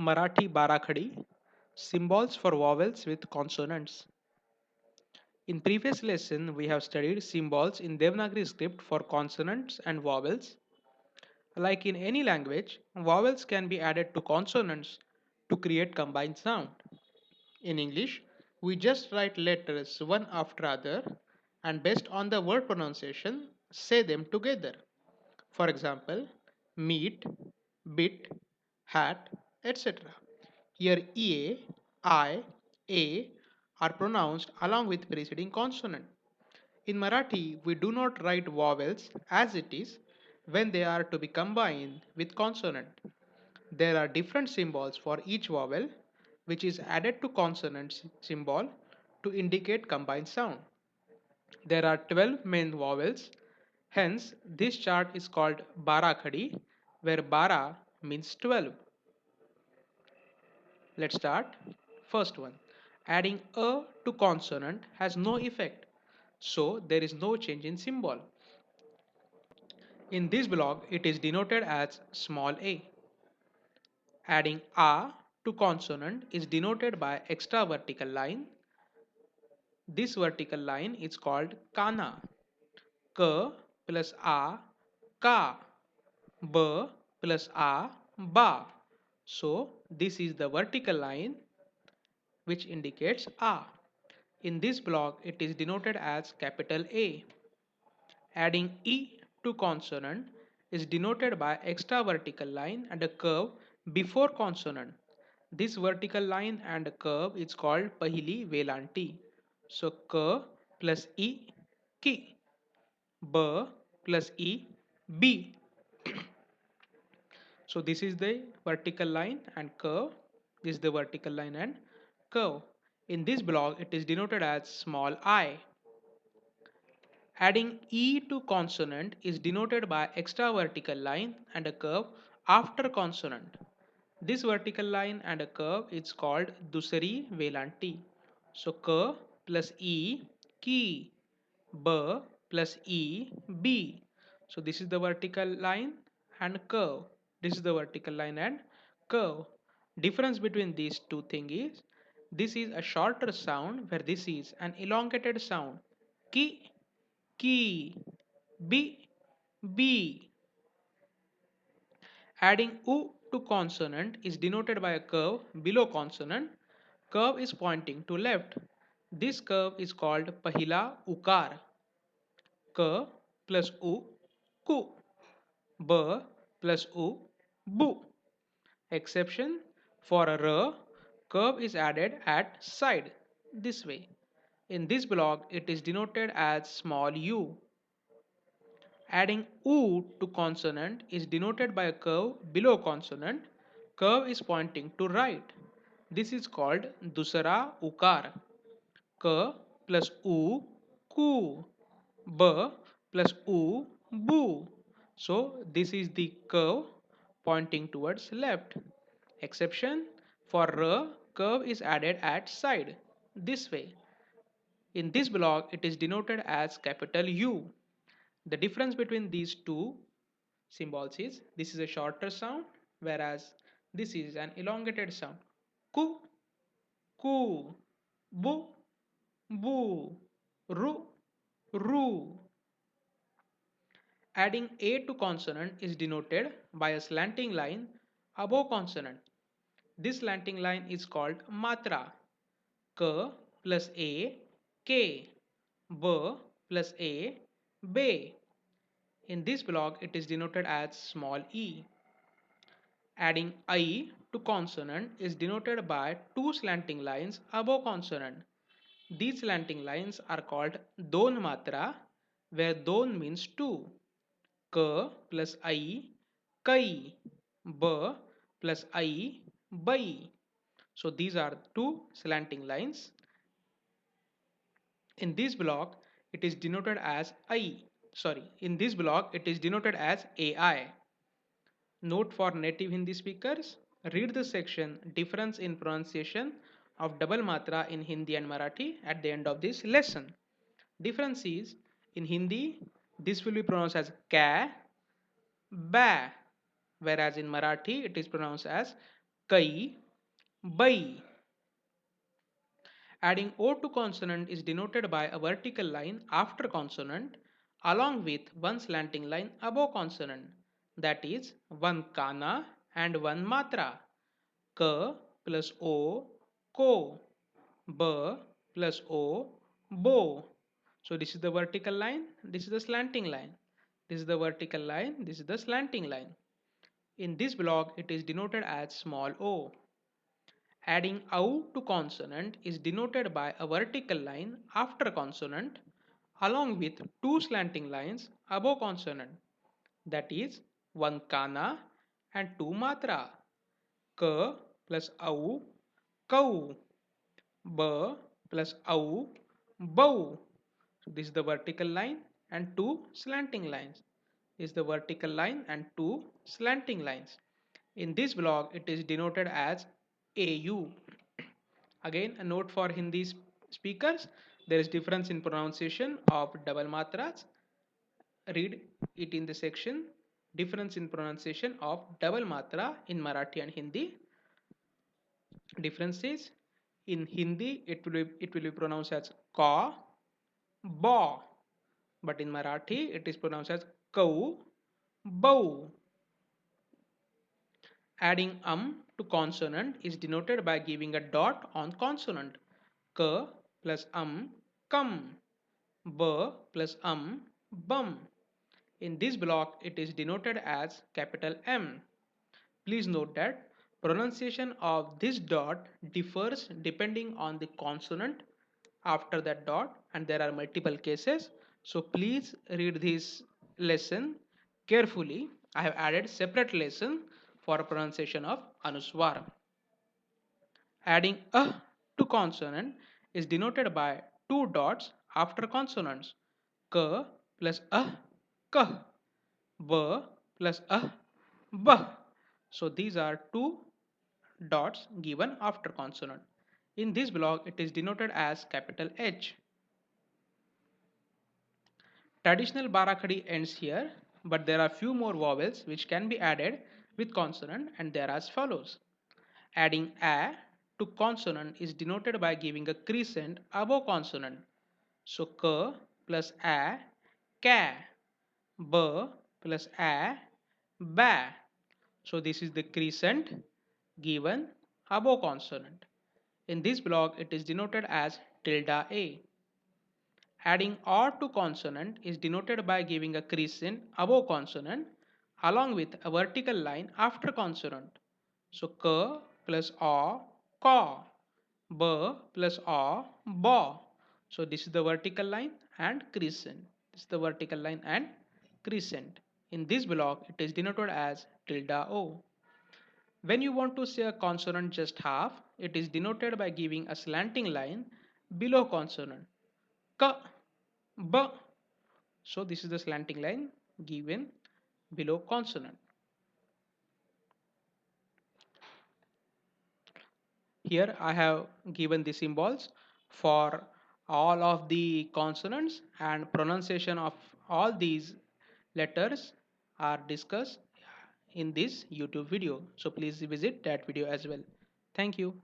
Marathi Barakhadi, symbols for vowels with consonants. In previous lesson, we have studied symbols in Devanagari script for consonants and vowels. Like in any language, vowels can be added to consonants to create combined sound. In English, we just write letters one after other and based on the word pronunciation, say them together. For example, meat, bit, hat, etc. Here EA, I, A are pronounced along with preceding consonant. In Marathi, we do not write vowels as it is when they are to be combined with consonant. There are different symbols for each vowel which is added to consonant symbol to indicate combined sound. There are 12 main vowels, hence this chart is called Barakhadi where Bara means 12. Let's start. First one. Adding a to consonant has no effect, so there is no change in symbol. In this block, it is denoted as small a. Adding a to consonant is denoted by extra vertical line. This vertical line is called kana. K plus a, ka. B plus a, ba. So this is the vertical line which indicates a. In this block, it is denoted as capital A. Adding E to consonant is denoted by extra vertical line and a curve before consonant. This vertical line and curve is called Pahili Velanti. So K plus E, ki. B plus E, B. So this is the vertical line and curve. This is the vertical line and curve. In this block, it is denoted as small I. Adding E to consonant is denoted by extra vertical line and a curve after consonant. This vertical line and a curve is called Dusari Velanti. So K plus E, ki. B plus E, B. So this is the vertical line and curve. This is the vertical line and curve. Difference between these two things is this is a shorter sound where this is an elongated sound. Ki, ki, B, B. Adding U to consonant is denoted by a curve below consonant. Curve is pointing to left. This curve is called Pahila Ukar. K plus U, ku. B plus U, bu. Exception for a R, curve is added at side this way. In this block, it is denoted as small u. Adding U to consonant is denoted by a curve below consonant. Curve is pointing to right. This is called Dusara Ukar. K plus U, ku. B plus U, bu. So this is the curve pointing towards left. Exception for R, curve is added at side this way. In this block, it is denoted as capital U. The difference between these two symbols is this is a shorter sound whereas this is an elongated sound. Ku, ku, bu, bu, ru, ru. Adding A to consonant is denoted by a slanting line above consonant. This slanting line is called matra. K plus A, K. B plus A, be. In this block, it is denoted as small e. Adding I to consonant is denoted by two slanting lines above consonant. These slanting lines are called don matra, where don means two. K plus I, kai. B plus I, bai. So these are two slanting lines. In this block, it is denoted as I. Sorry, in this block, it is denoted as AI. Note for native Hindi speakers, read the section difference in pronunciation of double matra in Hindi and Marathi at the end of this lesson. Difference is in Hindi, this will be pronounced as ka, ba, whereas in Marathi it is pronounced as kai, bai. Adding O to consonant is denoted by a vertical line after consonant along with one slanting line above consonant, that is one kana and one matra. K plus O, ko. B plus O, bo. So this is the vertical line, this is the slanting line. This is the vertical line, this is the slanting line. In this block, it is denoted as small o. Adding au to consonant is denoted by a vertical line after consonant along with two slanting lines above consonant, that is one kana and two matra. K plus au, kau. B plus au, bow. So this is the vertical line and two slanting lines. This is the vertical line and two slanting lines. In this block, it is denoted as AU. Again, a note for Hindi speakers: there is difference in pronunciation of double matras. Read it in the section. Difference in pronunciation of double matra in Marathi and Hindi. Differences: in Hindi, it will be pronounced as ka, ba, but in Marathi, it is pronounced as kau, bau. Adding to consonant is denoted by giving a dot on consonant. K plus kam. B plus bum. In this block, it is denoted as capital M. Please note that pronunciation of this dot differs depending on the consonant after that dot, and there are multiple cases. So please read this lesson carefully. I have added separate lesson for pronunciation of anuswar. Adding a to consonant is denoted by two dots after consonants. K plus k. B plus b. So these are two dots given after consonant. In this block, it is denoted as capital H. Traditional Barakhadi ends here, but there are few more vowels which can be added with consonant, and they are as follows. Adding a to consonant is denoted by giving a crescent above consonant. So k plus a, ka. B plus a, ba. So this is the crescent given above consonant. In this block, it is denoted as tilde a. Adding or to consonant is denoted by giving a crescent above consonant along with a vertical line after consonant. So k plus a, ka. B plus a, ba. So this is the vertical line and crescent. This is the vertical line and crescent. In this block, it is denoted as tilde o. When you want to say a consonant just half, it is denoted by giving a slanting line below consonant. K, b. So this is the slanting line given below consonant. Here I have given the symbols for all of the consonants, and pronunciation of all these letters are discussed in this YouTube video. So please visit that video as well. Thank you.